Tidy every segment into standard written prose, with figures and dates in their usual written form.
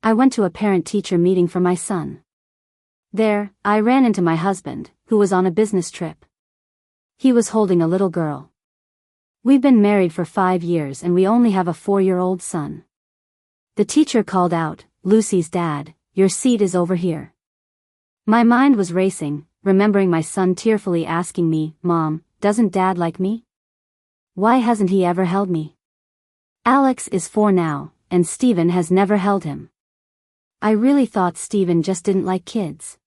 I went to a parent-teacher meeting for my son. There, I ran into my husband, who was on a business trip. He was holding a little girl. We've been married for 5 years and we only have a 4-year-old son. The teacher called out, "Lucy's dad, your seat is over here." My mind was racing, remembering my son tearfully asking me, "Mom, doesn't Dad like me? Why hasn't he ever held me?" Alex is 4 now, and Steven has never held him. I really thought Steven just didn't like kids.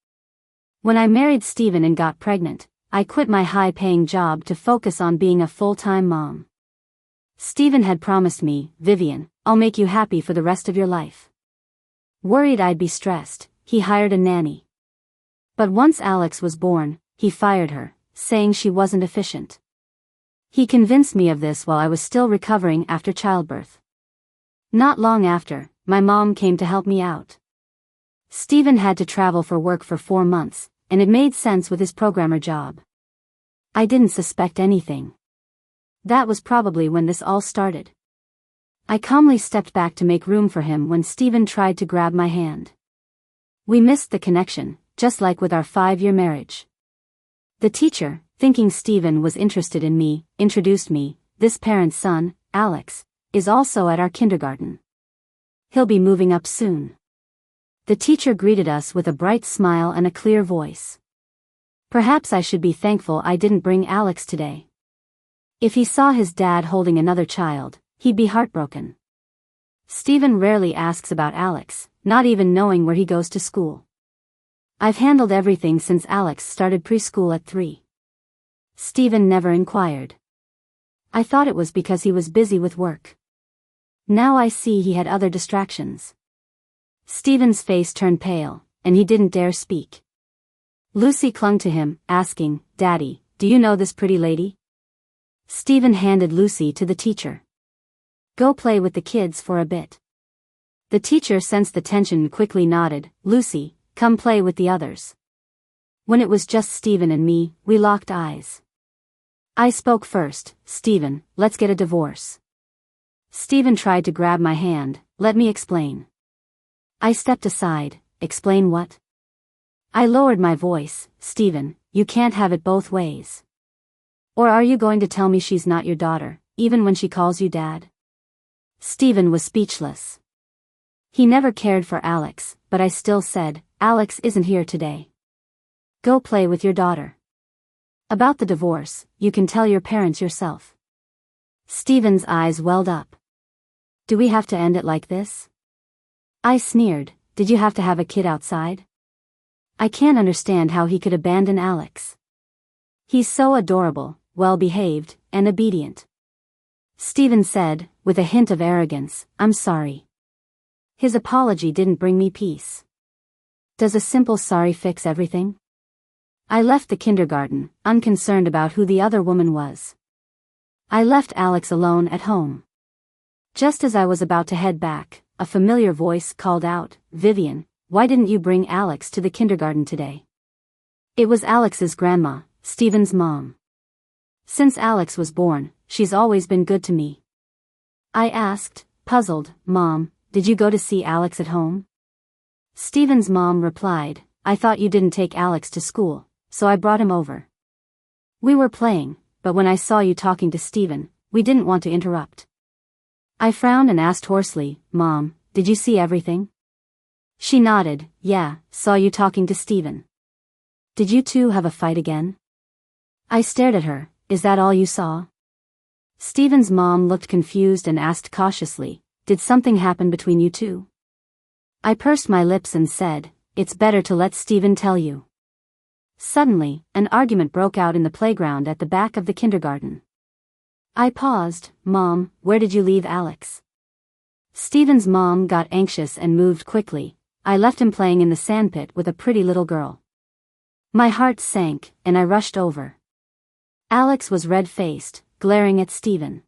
When I married Steven and got pregnant, I quit my high-paying job to focus on being a full-time mom. Steven had promised me, "Vivian, I'll make you happy for the rest of your life." Worried I'd be stressed, he hired a nanny. But once Alex was born, he fired her, saying she wasn't efficient. He convinced me of this while I was still recovering after childbirth. Not long after, my mom came to help me out. Steven had to travel for work for 4 months, and it made sense with his programmer job. I didn't suspect anything. That was probably when this all started. I calmly stepped back to make room for him when Steven tried to grab my hand. We missed the connection, just like with our 5-year marriage. The teacher, thinking Steven was interested in me, introduced me. "This parent's son, Alex, is also at our kindergarten. He'll be moving up soon." The teacher greeted us with a bright smile and a clear voice. Perhaps I should be thankful I didn't bring Alex today. If he saw his dad holding another child, he'd be heartbroken. Steven rarely asks about Alex, not even knowing where he goes to school. I've handled everything since Alex started preschool at 3. Steven never inquired. I thought it was because he was busy with work. Now I see he had other distractions. Steven's face turned pale, and he didn't dare speak. Lucy clung to him, asking, "Daddy, do you know this pretty lady?" Steven handed Lucy to the teacher. "Go play with the kids for a bit." The teacher sensed the tension and quickly nodded, "Lucy, come play with the others." When it was just Steven and me, we locked eyes. I spoke first, "Steven, let's get a divorce." Steven tried to grab my hand, "Let me explain." I stepped aside, "Explain what?" I lowered my voice, "Steven, you can't have it both ways. Or are you going to tell me she's not your daughter, even when she calls you Dad?" Steven was speechless. He never cared for Alex, but I still said, "Alex isn't here today. Go play with your daughter. About the divorce, you can tell your parents yourself." Steven's eyes welled up. "Do we have to end it like this?" I sneered, "Did you have to have a kid outside?" I can't understand how he could abandon Alex. He's so adorable, well-behaved, and obedient. Steven said, with a hint of arrogance, "I'm sorry." His apology didn't bring me peace. Does a simple sorry fix everything? I left the kindergarten, unconcerned about who the other woman was. I left Alex alone at home. Just as I was about to head back, a familiar voice called out, "Vivian, why didn't you bring Alex to the kindergarten today?" It was Alex's grandma, Steven's mom. Since Alex was born, she's always been good to me. I asked, puzzled, "Mom, did you go to see Alex at home?" Steven's mom replied, "I thought you didn't take Alex to school, so I brought him over. We were playing, but when I saw you talking to Steven, we didn't want to interrupt." I frowned and asked hoarsely, "Mom, did you see everything?" She nodded, "Yeah, saw you talking to Steven." "Did you two have a fight again?" I stared at her, "Is that all you saw?" Steven's mom looked confused and asked cautiously, "Did something happen between you two?" I pursed my lips and said, "It's better to let Steven tell you." Suddenly, an argument broke out in the playground at the back of the kindergarten. I paused, "Mom, where did you leave Alex?" Steven's mom got anxious and moved quickly. I left him playing in the sandpit with a pretty little girl. My heart sank, and I rushed over. Alex was red-faced, glaring at Steven.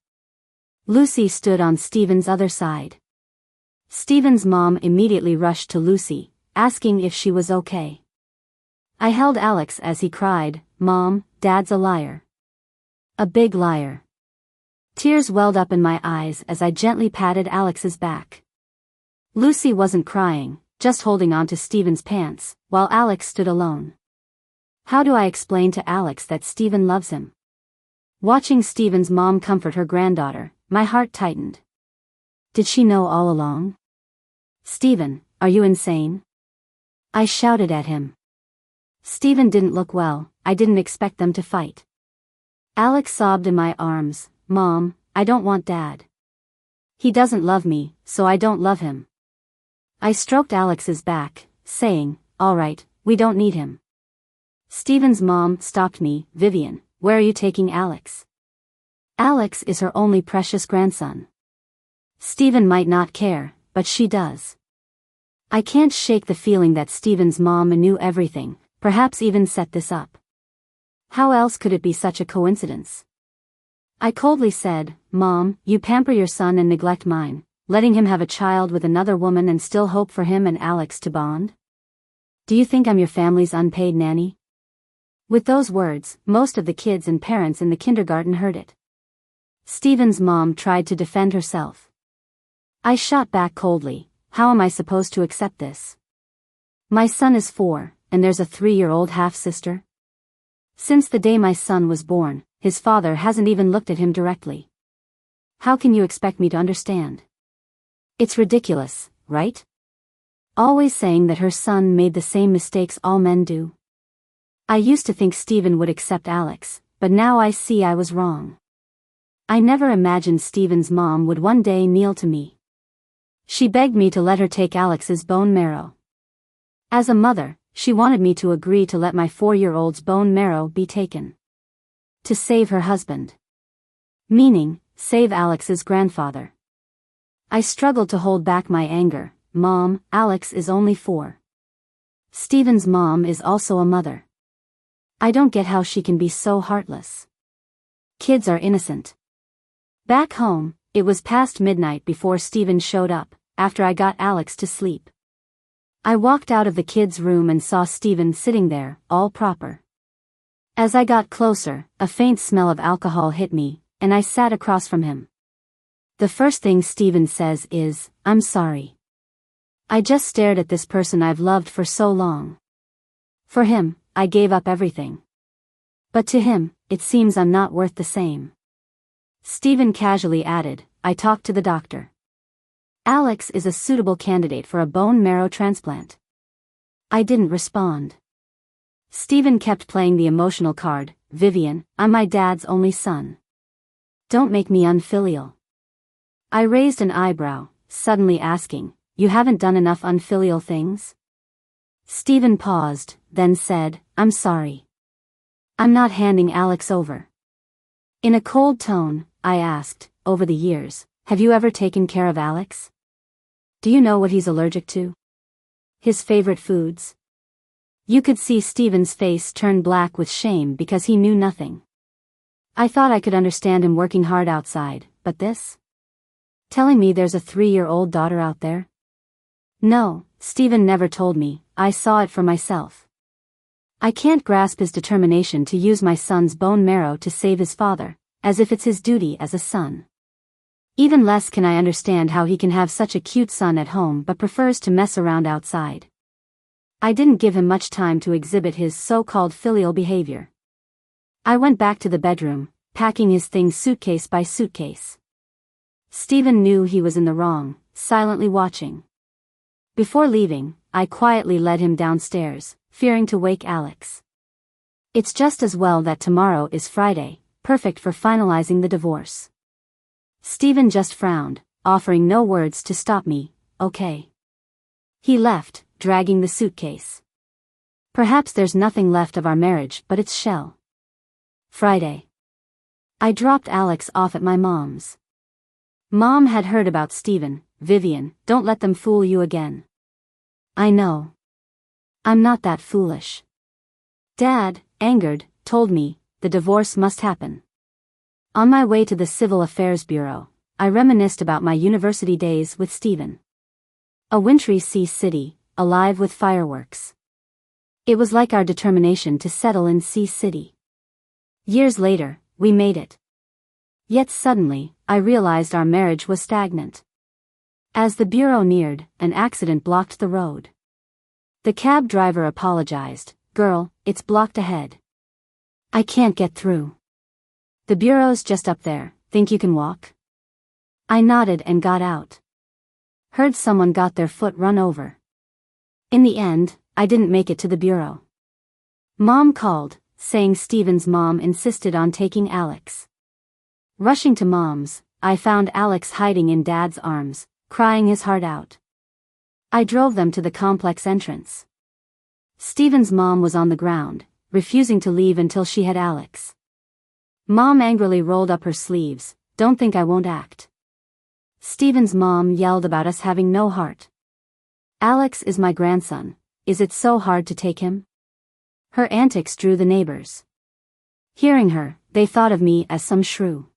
Lucy stood on Steven's other side. Steven's mom immediately rushed to Lucy, asking if she was okay. I held Alex as he cried, "Mom, Dad's a liar. A big liar." Tears welled up in my eyes as I gently patted Alex's back. Lucy wasn't crying, just holding on to Stephen's pants, while Alex stood alone. How do I explain to Alex that Stephen loves him? Watching Stephen's mom comfort her granddaughter, my heart tightened. Did she know all along? Stephen, are you insane? I shouted at him. Stephen didn't look well, I didn't expect them to fight. Alex sobbed in my arms, Mom, I don't want Dad. He doesn't love me, so I don't love him. I stroked Alex's back, saying, all right, we don't need him. Stephen's mom stopped me, Vivian, where are you taking Alex? Alex is her only precious grandson. Stephen might not care, but she does. I can't shake the feeling that Stephen's mom knew everything, perhaps even set this up. How else could it be such a coincidence? I coldly said, Mom, you pamper your son and neglect mine, letting him have a child with another woman and still hope for him and Alex to bond? Do you think I'm your family's unpaid nanny? With those words, most of the kids and parents in the kindergarten heard it. Stephen's mom tried to defend herself. I shot back coldly, how am I supposed to accept this? My son is 4, and there's a 3-year-old half-sister. Since the day my son was born, his father hasn't even looked at him directly. How can you expect me to understand? It's ridiculous, right? Always saying that her son made the same mistakes all men do. I used to think Stephen would accept Alex, but now I see I was wrong. I never imagined Stephen's mom would one day kneel to me. She begged me to let her take Alex's bone marrow. As a mother, she wanted me to agree to let my 4-year-old's bone marrow be taken. To save her husband. Meaning, save Alex's grandfather. I struggled to hold back my anger. Mom, Alex is only 4. Stephen's mom is also a mother. I don't get how she can be so heartless. Kids are innocent. Back home, it was past midnight before Stephen showed up, after I got Alex to sleep. I walked out of the kids' room and saw Stephen sitting there, all proper. As I got closer, a faint smell of alcohol hit me, and I sat across from him. The first thing Stephen says is, I'm sorry. I just stared at this person I've loved for so long. For him, I gave up everything. But to him, it seems I'm not worth the same. Stephen casually added, I talked to the doctor. Alex is a suitable candidate for a bone marrow transplant. I didn't respond. Stephen kept playing the emotional card, Vivian, I'm my dad's only son. Don't make me unfilial. I raised an eyebrow, suddenly asking, you haven't done enough unfilial things? Stephen paused, then said, I'm sorry. I'm not handing Alex over. In a cold tone, I asked, over the years, have you ever taken care of Alex? Do you know what he's allergic to? His favorite foods? You could see Stephen's face turn black with shame because he knew nothing. I thought I could understand him working hard outside, but this? Telling me there's a 3-year-old daughter out there? No, Stephen never told me, I saw it for myself. I can't grasp his determination to use my son's bone marrow to save his father, as if it's his duty as a son. Even less can I understand how he can have such a cute son at home but prefers to mess around outside. I didn't give him much time to exhibit his so-called filial behavior. I went back to the bedroom, packing his things suitcase by suitcase. Stephen knew he was in the wrong, silently watching. Before leaving, I quietly led him downstairs, fearing to wake Alex. It's just as well that tomorrow is Friday, perfect for finalizing the divorce. Stephen just frowned, offering no words to stop me, okay. He left, dragging the suitcase. Perhaps there's nothing left of our marriage but its shell. Friday. I dropped Alex off at my mom's. Mom had heard about Stephen. Vivian, don't let them fool you again. I know. I'm not that foolish. Dad, angered, told me, the divorce must happen. On my way to the Civil Affairs Bureau, I reminisced about my university days with Stephen. A wintry sea city, alive with fireworks. It was like our determination to settle in Sea City. Years later, we made it. Yet suddenly, I realized our marriage was stagnant. As the bureau neared, an accident blocked the road. The cab driver apologized. "Girl, it's blocked ahead. I can't get through. The bureau's just up there, think you can walk?" I nodded and got out. Heard someone got their foot run over. In the end, I didn't make it to the bureau. Mom called, saying Steven's mom insisted on taking Alex. Rushing to Mom's, I found Alex hiding in Dad's arms, crying his heart out. I drove them to the complex entrance. Steven's mom was on the ground, refusing to leave until she had Alex. Mom angrily rolled up her sleeves. "Don't think I won't act." Steven's mom yelled about us having no heart. "Alex is my grandson. Is it so hard to take him?" Her antics drew the neighbors. Hearing her, they thought of me as some shrew.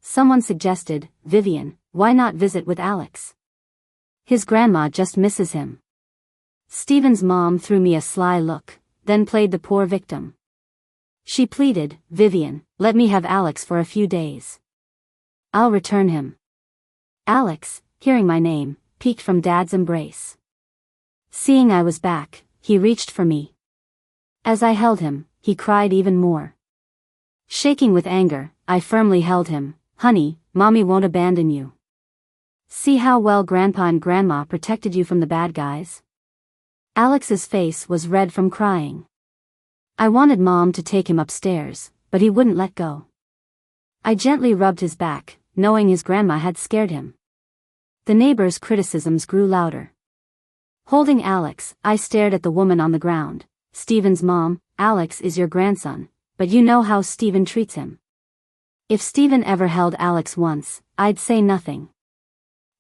Someone suggested, "Vivian, why not visit with Alex? His grandma just misses him." Steven's mom threw me a sly look, then played the poor victim. She pleaded, "Vivian, let me have Alex for a few days. I'll return him." Alex, hearing my name, peeked from Dad's embrace. Seeing I was back, he reached for me. As I held him, he cried even more. Shaking with anger, I firmly held him. "Honey, Mommy won't abandon you. See how well Grandpa and Grandma protected you from the bad guys?" Alex's face was red from crying. I wanted Mom to take him upstairs, but he wouldn't let go. I gently rubbed his back, knowing his grandma had scared him. The neighbors' criticisms grew louder. Holding Alex, I stared at the woman on the ground. "Steven's mom, Alex is your grandson, but you know how Steven treats him. If Steven ever held Alex once, I'd say nothing.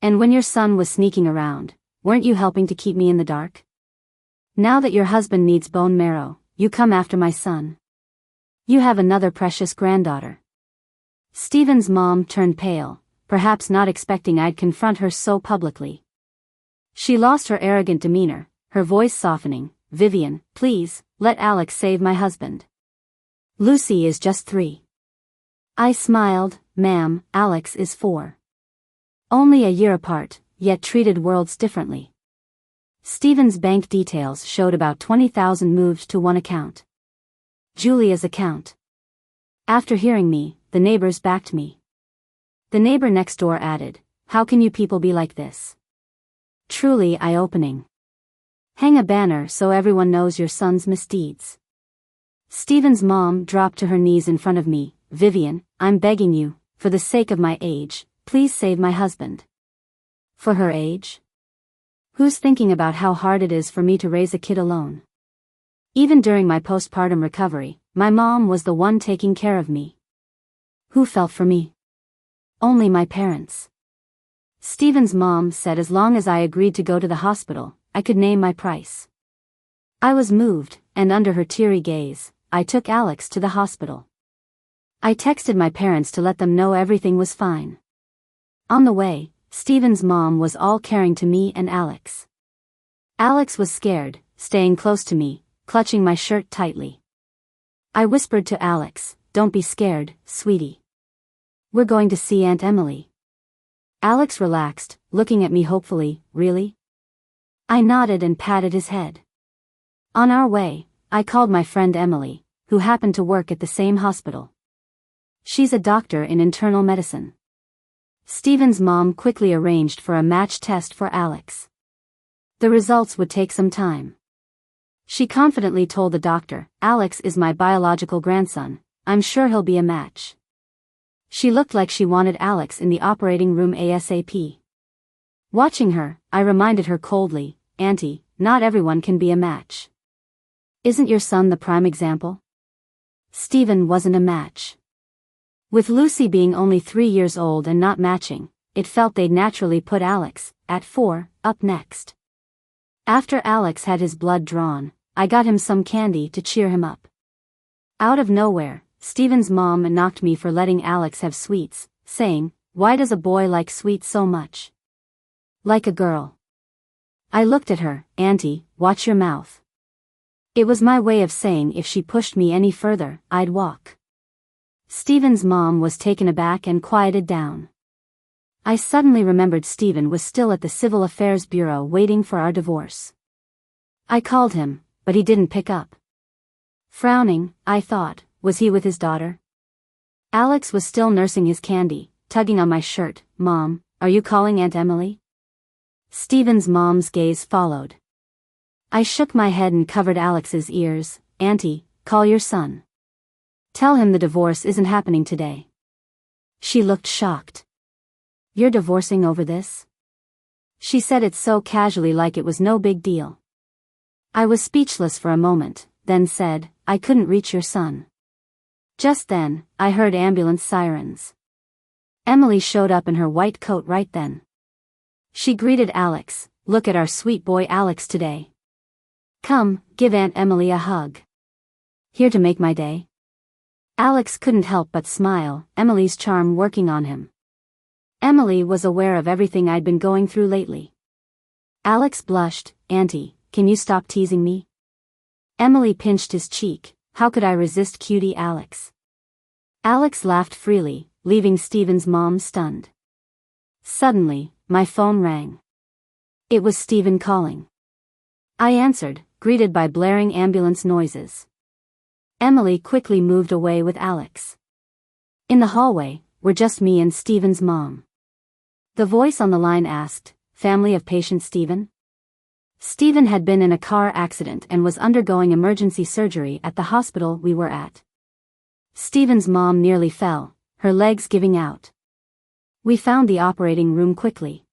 And when your son was sneaking around, weren't you helping to keep me in the dark? Now that your husband needs bone marrow, you come after my son. You have another precious granddaughter." Steven's mom turned pale, perhaps not expecting I'd confront her so publicly. She lost her arrogant demeanor, her voice softening. "Vivian, please, let Alex save my husband. Lucy is just 3. I smiled. "Ma'am, Alex is 4. Only a year apart, yet treated worlds differently." Steven's bank details showed about 20,000 moved to one account. Julia's account. After hearing me, the neighbors backed me. The neighbor next door added, "How can you people be like this? Truly eye-opening. Hang a banner so everyone knows your son's misdeeds." Steven's mom dropped to her knees in front of me. "Vivian, I'm begging you, for the sake of my age, please save my husband." For her age? Who's thinking about how hard it is for me to raise a kid alone? Even during my postpartum recovery, my mom was the one taking care of me. Who felt for me? Only my parents. Steven's mom said as long as I agreed to go to the hospital, I could name my price. I was moved, and under her teary gaze, I took Alex to the hospital. I texted my parents to let them know everything was fine. On the way, Steven's mom was all caring to me and Alex. Alex was scared, staying close to me, clutching my shirt tightly. I whispered to Alex, "Don't be scared, sweetie. We're going to see Aunt Emily." Alex relaxed, looking at me hopefully. "Really?" I nodded and patted his head. On our way, I called my friend Emily, who happened to work at the same hospital. She's a doctor in internal medicine. Steven's mom quickly arranged for a match test for Alex. The results would take some time. She confidently told the doctor, "Alex is my biological grandson, I'm sure he'll be a match." She looked like she wanted Alex in the operating room ASAP. Watching her, I reminded her coldly, "Auntie, not everyone can be a match. Isn't your son the prime example?" Steven wasn't a match. With Lucy being only 3 years old and not matching, it felt they'd naturally put Alex, at 4, up next. After Alex had his blood drawn, I got him some candy to cheer him up. Out of nowhere, Steven's mom knocked me for letting Alex have sweets, saying, "Why does a boy like sweets so much? Like a girl." I looked at her. "Auntie, watch your mouth." It was my way of saying if she pushed me any further, I'd walk. Steven's mom was taken aback and quieted down. I suddenly remembered Stephen was still at the Civil Affairs Bureau waiting for our divorce. I called him, but he didn't pick up. Frowning, I thought, was he with his daughter? Alex was still nursing his candy, tugging on my shirt. Mom, are you calling Aunt Emily? Stephen's mom's gaze followed. I shook my head and covered Alex's ears. Auntie, call your son. Tell him the divorce isn't happening today. She looked shocked. You're divorcing over this? She said it so casually, like it was no big deal. I was speechless for a moment, then said, I couldn't reach your son. Just then, I heard ambulance sirens. Emily showed up in her white coat right then. She greeted Alex. Look at our sweet boy Alex today. Come, give Aunt Emily a hug. Here to make my day. Alex couldn't help but smile, Emily's charm working on him. Emily was aware of everything I'd been going through lately. Alex blushed. Auntie, can you stop teasing me? Emily pinched his cheek. How could I resist cutie Alex? Alex laughed freely, leaving Stephen's mom stunned. Suddenly, my phone rang. It was Stephen calling. I answered, greeted by blaring ambulance noises. Emily quickly moved away with Alex. In the hallway, were just me and Stephen's mom. The voice on the line asked, Family of patient Stephen? Stephen had been in a car accident and was undergoing emergency surgery at the hospital we were at. Stephen's mom nearly fell, her legs giving out. We found the operating room quickly.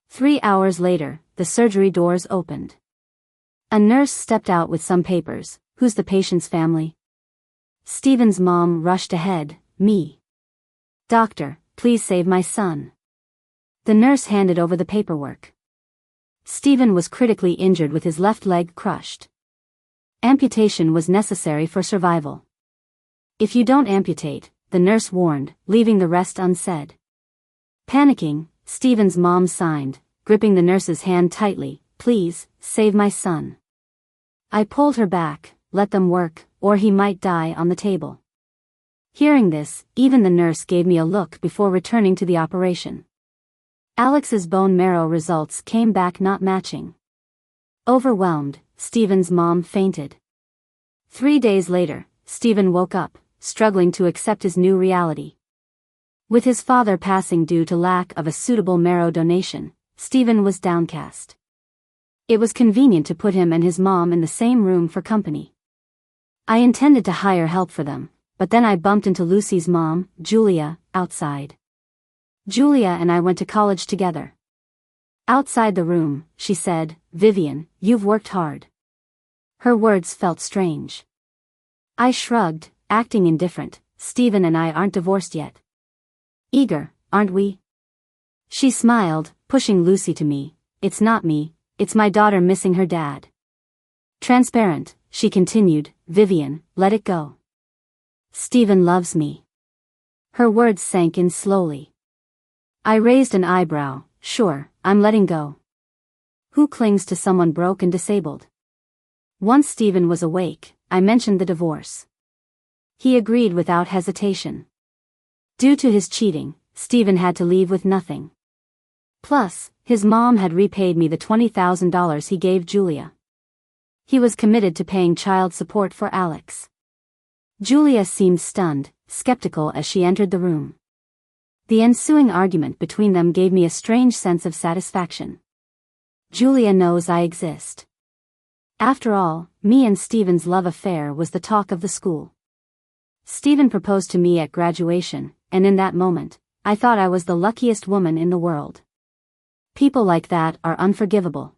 3 hours later, the surgery doors opened. A nurse stepped out with some papers. Who's the patient's family? Stephen's mom rushed ahead. Me. Doctor, please save my son. The nurse handed over the paperwork. Stephen was critically injured with his left leg crushed. Amputation was necessary for survival. If you don't amputate, the nurse warned, leaving the rest unsaid. Panicking, Stephen's mom signed, gripping the nurse's hand tightly. Please, save my son. I pulled her back. Let them work, or he might die on the table. Hearing this, even the nurse gave me a look before returning to the operation. Alex's bone marrow results came back not matching. Overwhelmed, Stephen's mom fainted. 3 days later, Stephen woke up, struggling to accept his new reality. With his father passing due to lack of a suitable marrow donation, Stephen was downcast. It was convenient to put him and his mom in the same room for company. I intended to hire help for them, but then I bumped into Lucy's mom, Julia, outside. Julia and I went to college together. Outside the room, she said, Vivian, you've worked hard. Her words felt strange. I shrugged, acting indifferent. Stephen and I aren't divorced yet. Eager, aren't we? She smiled, pushing Lucy to me. It's not me, it's my daughter missing her dad. Transparent, she continued, Vivian, let it go. Stephen loves me. Her words sank in slowly. I raised an eyebrow. Sure, I'm letting go. Who clings to someone broke and disabled? Once Stephen was awake, I mentioned the divorce. He agreed without hesitation. Due to his cheating, Stephen had to leave with nothing. Plus, his mom had repaid me the $20,000 he gave Julia. He was committed to paying child support for Alex. Julia seemed stunned, skeptical as she entered the room. The ensuing argument between them gave me a strange sense of satisfaction. Julia knows I exist. After all, me and Stephen's love affair was the talk of the school. Stephen proposed to me at graduation, and in that moment, I thought I was the luckiest woman in the world. People like that are unforgivable.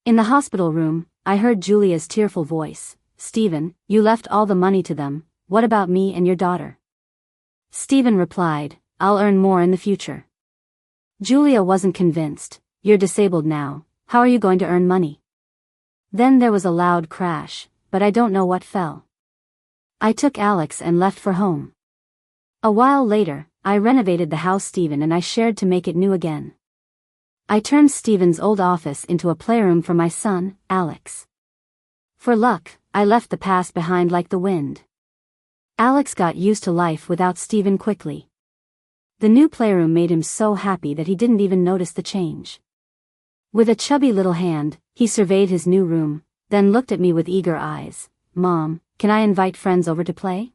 In the hospital room, I heard Julia's tearful voice. Stephen, you left all the money to them, what about me and your daughter? Stephen replied, I'll earn more in the future. Julia wasn't convinced. You're disabled now, how are you going to earn money? Then there was a loud crash, but I don't know what fell. I took Alex and left for home. A while later, I renovated the house Stephen and I shared to make it new again. I turned Stephen's old office into a playroom for my son, Alex. For luck, I left the past behind like the wind. Alex got used to life without Stephen quickly. The new playroom made him so happy that he didn't even notice the change. With a chubby little hand, he surveyed his new room, then looked at me with eager eyes. "Mom, can I invite friends over to play?"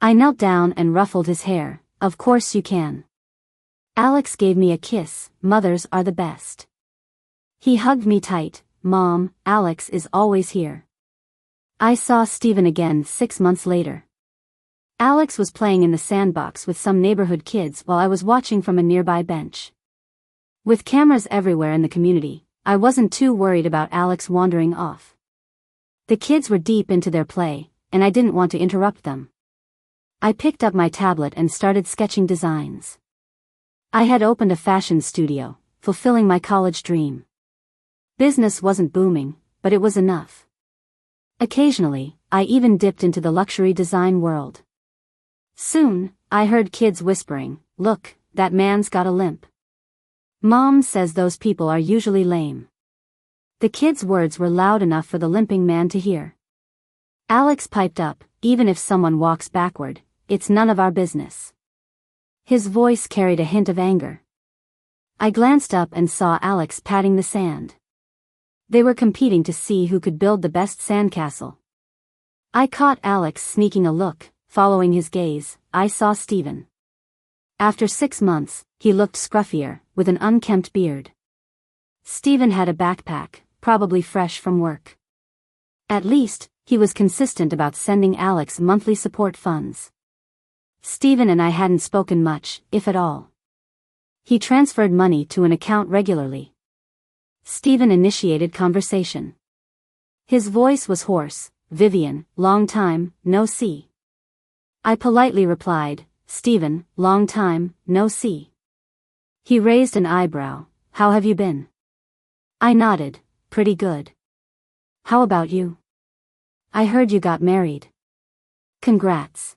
I knelt down and ruffled his hair. "Of course you can." Alex gave me a kiss. "Mothers are the best." He hugged me tight. "Mom, Alex is always here." I saw Steven again 6 months later. Alex was playing in the sandbox with some neighborhood kids while I was watching from a nearby bench. With cameras everywhere in the community, I wasn't too worried about Alex wandering off. The kids were deep into their play, and I didn't want to interrupt them. I picked up my tablet and started sketching designs. I had opened a fashion studio, fulfilling my college dream. Business wasn't booming, but it was enough. Occasionally, I even dipped into the luxury design world. Soon, I heard kids whispering, "Look, that man's got a limp. Mom says those people are usually lame." The kids' words were loud enough for the limping man to hear. Alex piped up, "Even if someone walks backward, it's none of our business." His voice carried a hint of anger. I glanced up and saw Alex patting the sand. They were competing to see who could build the best sandcastle. I caught Alex sneaking a look. Following his gaze, I saw Steven. After 6 months, he looked scruffier, with an unkempt beard. Steven had a backpack, probably fresh from work. At least, he was consistent about sending Alex monthly support funds. Steven and I hadn't spoken much, if at all. He transferred money to an account regularly. Steven initiated conversation. His voice was hoarse. "Vivian, long time, no see." I politely replied, "Steven, long time, no see." He raised an eyebrow. "How have you been?" I nodded. "Pretty good. How about you?" "I heard you got married." "Congrats.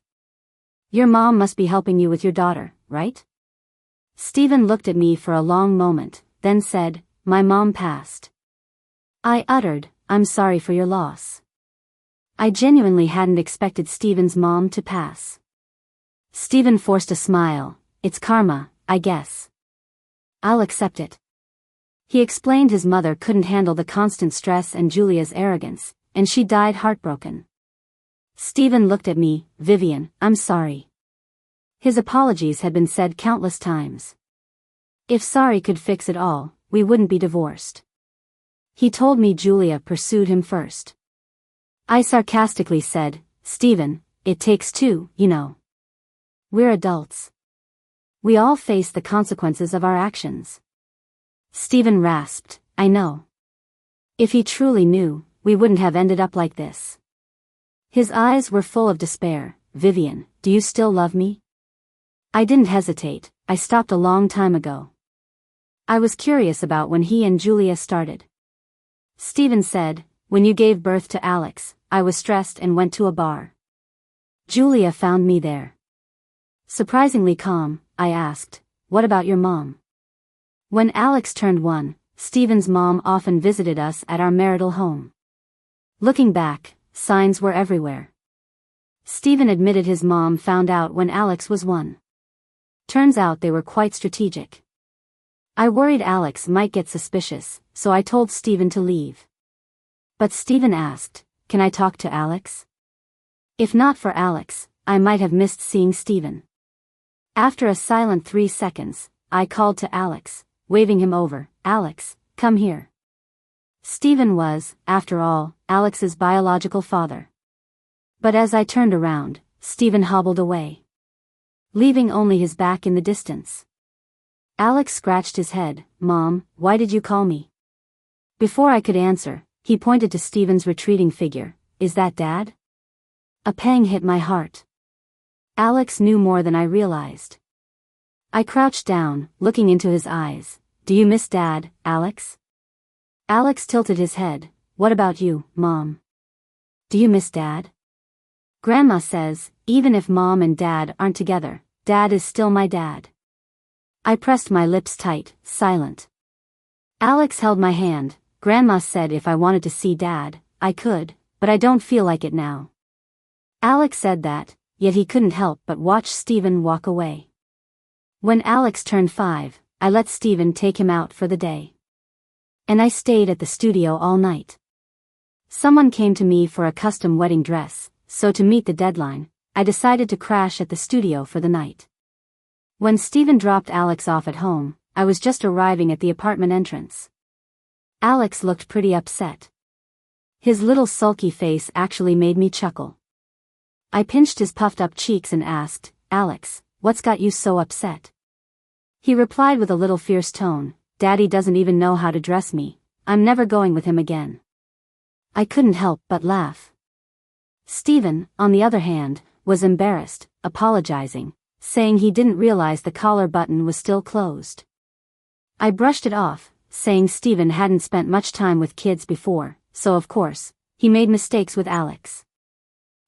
Your mom must be helping you with your daughter, right?" Steven looked at me for a long moment, then said, "My mom passed." I uttered, "I'm sorry for your loss." I genuinely hadn't expected Steven's mom to pass. Steven forced a smile. "It's karma, I guess. I'll accept it." He explained his mother couldn't handle the constant stress and Julia's arrogance, and she died heartbroken. Steven looked at me. "Vivian, I'm sorry." His apologies had been said countless times. If sorry could fix it all, we wouldn't be divorced. He told me Julia pursued him first. I sarcastically said, "Steven, it takes two, you know. We're adults. We all face the consequences of our actions." Steven rasped, "I know. If he truly knew, we wouldn't have ended up like this." His eyes were full of despair. "Vivian, do you still love me?" I didn't hesitate. I stopped a long time ago. I was curious about when he and Julia started. Steven said, "When you gave birth to Alex, I was stressed and went to a bar. Julia found me there." Surprisingly calm, I asked, "What about your mom?" When Alex turned 1, Steven's mom often visited us at our marital home. Looking back, signs were everywhere. Steven admitted his mom found out when Alex was 1. Turns out they were quite strategic. I worried Alex might get suspicious, so I told Steven to leave. But Steven asked, "Can I talk to Alex?" If not for Alex, I might have missed seeing Steven. After a silent 3 seconds, I called to Alex, waving him over. "Alex, come here." Steven was, after all, Alex's biological father. But as I turned around, Steven hobbled away, leaving only his back in the distance. Alex scratched his head. "Mom, why did you call me?" Before I could answer, he pointed to Steven's retreating figure. "Is that Dad?" A pang hit my heart. Alex knew more than I realized. I crouched down, looking into his eyes. "Do you miss Dad, Alex?" Alex tilted his head. "What about you, Mom? Do you miss Dad?" "Grandma says, even if Mom and Dad aren't together, Dad is still my dad." I pressed my lips tight, silent. Alex held my hand. "Grandma said if I wanted to see Dad, I could, but I don't feel like it now." Alex said that, yet he couldn't help but watch Steven walk away. When Alex turned 5, I let Steven take him out for the day. And I stayed at the studio all night. Someone came to me for a custom wedding dress, so to meet the deadline, I decided to crash at the studio for the night. When Steven dropped Alex off at home, I was just arriving at the apartment entrance. Alex looked pretty upset. His little sulky face actually made me chuckle. I pinched his puffed up cheeks and asked, "Alex, what's got you so upset?" He replied with a little fierce tone, "Daddy doesn't even know how to dress me. I'm never going with him again." I couldn't help but laugh. Steven, on the other hand, was embarrassed, apologizing, saying he didn't realize the collar button was still closed. I brushed it off, saying Steven hadn't spent much time with kids before, so of course, he made mistakes with Alex.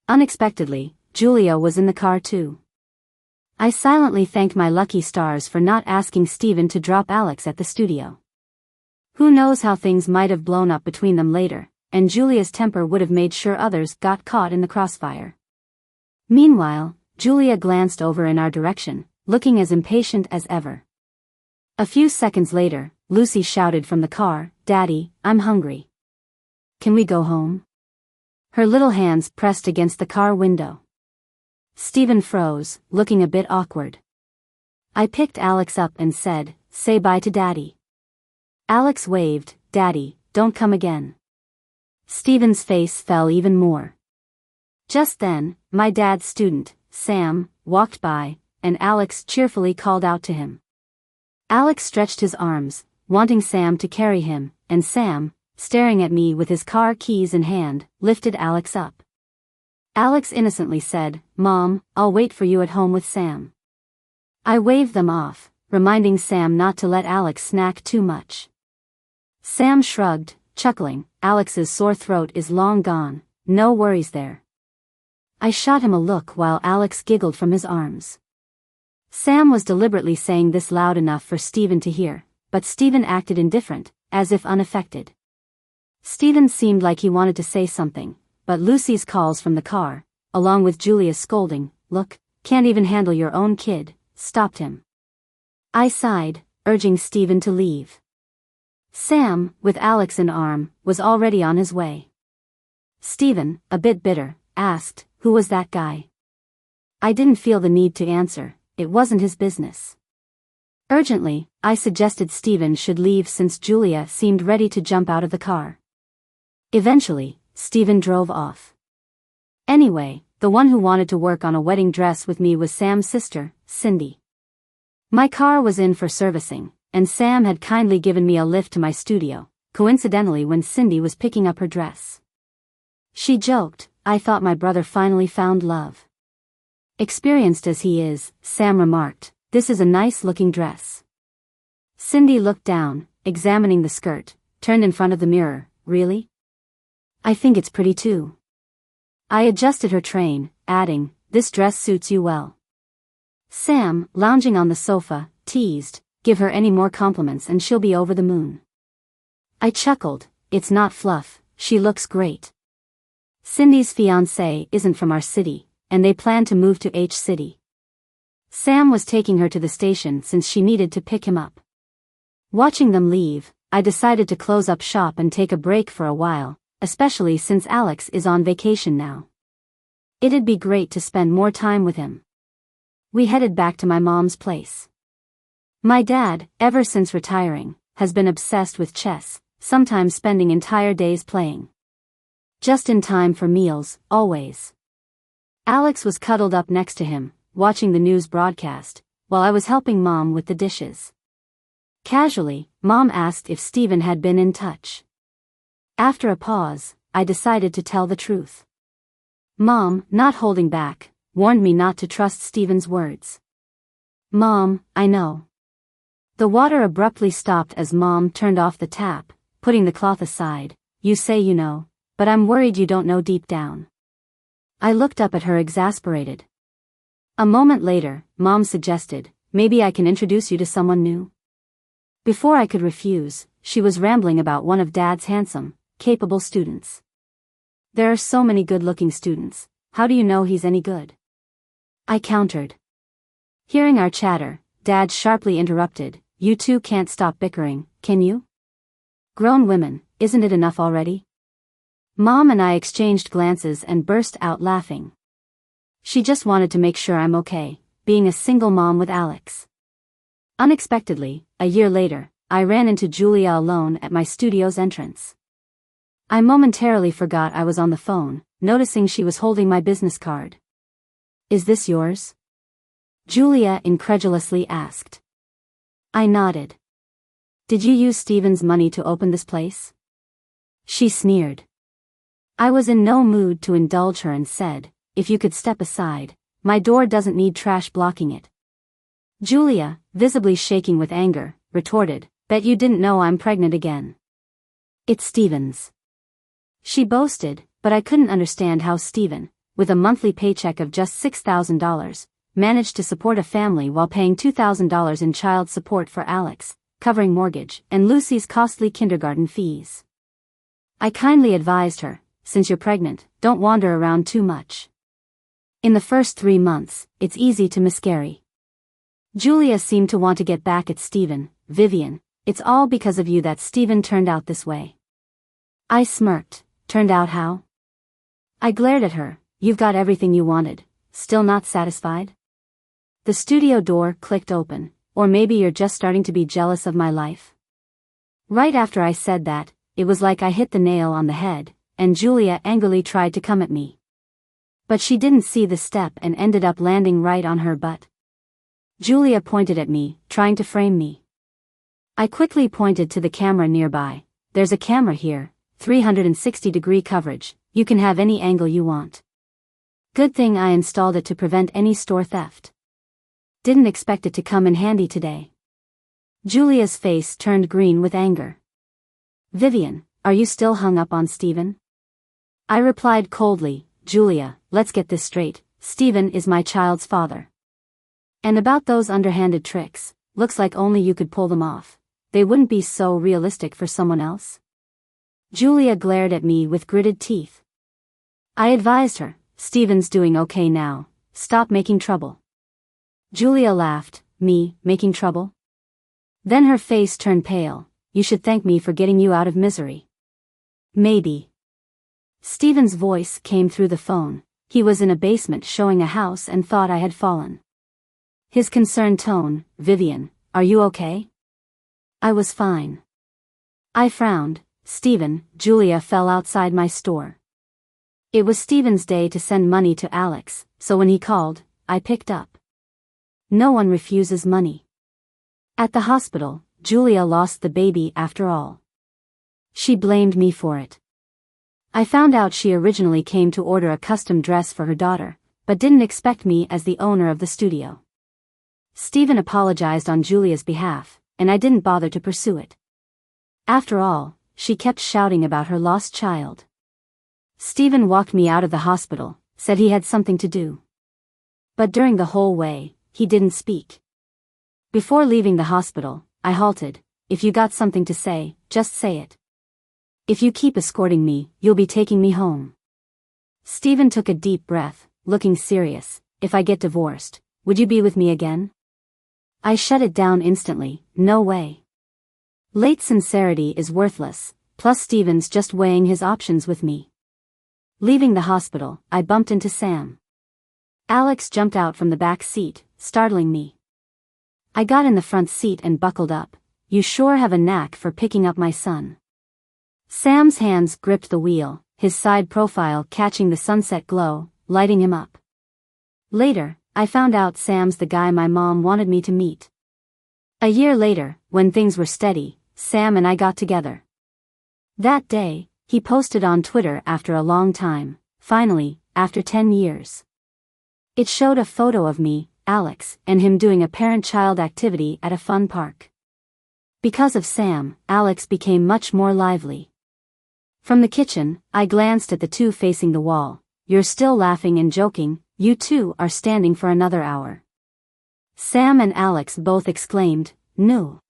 Unexpectedly, Julia was in the car too. I silently thanked my lucky stars for not asking Steven to drop Alex at the studio. Who knows how things might have blown up between them later, and Julia's temper would have made sure others got caught in the crossfire. Meanwhile, Julia glanced over in our direction, looking as impatient as ever. A few seconds later, Lucy shouted from the car, "Daddy, I'm hungry. Can we go home?" Her little hands pressed against the car window. Steven froze, looking a bit awkward. I picked Alex up and said, "Say bye to Daddy." Alex waved, "Daddy, don't come again." Steven's face fell even more. Just then, my dad's student, Sam, walked by, and Alex cheerfully called out to him. Alex stretched his arms, wanting Sam to carry him, and Sam, staring at me with his car keys in hand, lifted Alex up. Alex innocently said, "Mom, I'll wait for you at home with Sam." I waved them off, reminding Sam not to let Alex snack too much. Sam shrugged, chuckling, "Alex's sore throat is long gone, no worries there." I shot him a look while Alex giggled from his arms. Sam was deliberately saying this loud enough for Steven to hear, but Steven acted indifferent, as if unaffected. Steven seemed like he wanted to say something, but Lucy's calls from the car, along with Julia's scolding, "Look, can't even handle your own kid," stopped him. I sighed, urging Steven to leave. Sam, with Alex in arm, was already on his way. Steven, a bit bitter, asked, "Who was that guy?" I didn't feel the need to answer, it wasn't his business. Urgently, I suggested Steven should leave since Julia seemed ready to jump out of the car. Eventually, Steven drove off. Anyway, the one who wanted to work on a wedding dress with me was Sam's sister, Cindy. My car was in for servicing, and Sam had kindly given me a lift to my studio, coincidentally when Cindy was picking up her dress. She joked, "I thought my brother finally found love." Experienced as he is, Sam remarked, "This is a nice-looking dress." Cindy looked down, examining the skirt, turned in front of the mirror, "Really? I think it's pretty too." I adjusted her train, adding, "This dress suits you well." Sam, lounging on the sofa, teased, "Give her any more compliments and she'll be over the moon." I chuckled, "It's not fluff, she looks great." Cindy's fiancé isn't from our city, and they plan to move to H City. Sam was taking her to the station since she needed to pick him up. Watching them leave, I decided to close up shop and take a break for a while, especially since Alex is on vacation now. It'd be great to spend more time with him. We headed back to my mom's place. My dad, ever since retiring, has been obsessed with chess, sometimes spending entire days playing. Just in time for meals, always. Alex was cuddled up next to him, watching the news broadcast, while I was helping Mom with the dishes. Casually, Mom asked if Steven had been in touch. After a pause, I decided to tell the truth. Mom, not holding back, warned me not to trust Steven's words. "Mom, I know." The water abruptly stopped as Mom turned off the tap, putting the cloth aside. "You say you know, but I'm worried you don't know deep down." I looked up at her exasperated. A moment later, Mom suggested, "Maybe I can introduce you to someone new." Before I could refuse, she was rambling about one of Dad's handsome, capable students. "There are so many good-looking students, how do you know he's any good?" I countered. Hearing our chatter, Dad sharply interrupted. You two can't stop bickering, can you? Grown women, isn't it enough already? Mom and I exchanged glances and burst out laughing. She just wanted to make sure I'm okay, being a single mom with Alex. Unexpectedly, a year later, I ran into Julia alone at my studio's entrance. I momentarily forgot I was on the phone, noticing she was holding my business card. Is this yours? Julia incredulously asked. I nodded. Did you use Steven's money to open this place? She sneered. I was in no mood to indulge her and said, if you could step aside, my door doesn't need trash blocking it. Julia, visibly shaking with anger, retorted, bet you didn't know I'm pregnant again. It's Steven's. She boasted, but I couldn't understand how Steven, with a monthly paycheck of just $6,000, managed to support a family while paying $2,000 in child support for Alex, covering mortgage and Lucy's costly kindergarten fees. I kindly advised her, since you're pregnant, don't wander around too much. In the first 3 months, it's easy to miscarry. Julia seemed to want to get back at Steven. Vivian, it's all because of you that Steven turned out this way. I smirked. Turned out how? I glared at her. You've got everything you wanted. Still not satisfied? The studio door clicked open. Or maybe you're just starting to be jealous of my life? Right after I said that, it was like I hit the nail on the head, and Julia angrily tried to come at me. But she didn't see the step and ended up landing right on her butt. Julia pointed at me, trying to frame me. I quickly pointed to the camera nearby. There's a camera here, 360-degree coverage, you can have any angle you want. Good thing I installed it to prevent any store theft. Didn't expect it to come in handy today. Julia's face turned green with anger. Vivian, are you still hung up on Steven? I replied coldly, Julia, let's get this straight, Steven is my child's father. And about those underhanded tricks, looks like only you could pull them off. They wouldn't be so realistic for someone else. Julia glared at me with gritted teeth. I advised her, Steven's doing okay now, stop making trouble. Julia laughed, me, making trouble? Then her face turned pale, you should thank me for getting you out of misery. Maybe. Steven's voice came through the phone. He was in a basement showing a house and thought I had fallen. His concerned tone, Vivian, are you okay? I was fine. I frowned. Steven, Julia fell outside my store. It was Steven's day to send money to Alex, so when he called, I picked up. No one refuses money. At the hospital, Julia lost the baby after all. She blamed me for it. I found out she originally came to order a custom dress for her daughter, but didn't expect me as the owner of the studio. Steven apologized on Julia's behalf, and I didn't bother to pursue it. After all, she kept shouting about her lost child. Steven walked me out of the hospital, said he had something to do. But during the whole way, he didn't speak. Before leaving the hospital, I halted. If you got something to say, just say it. If you keep escorting me, you'll be taking me home. Steven took a deep breath, looking serious. If I get divorced, would you be with me again? I shut it down instantly, no way. Late sincerity is worthless, plus Steven's just weighing his options with me. Leaving the hospital, I bumped into Sam. Alex jumped out from the back seat, startling me. I got in the front seat and buckled up. You sure have a knack for picking up my son. Sam's hands gripped the wheel, his side profile catching the sunset glow, lighting him up. Later, I found out Sam's the guy my mom wanted me to meet. A year later, when things were steady, Sam and I got together. That day, he posted on Twitter after a long time, finally, after 10 years. It showed a photo of me, Alex, and him doing a parent-child activity at a fun park. Because of Sam, Alex became much more lively. From the kitchen, I glanced at the two facing the wall. You're still laughing and joking, you two are standing for another hour. Sam and Alex both exclaimed, "No."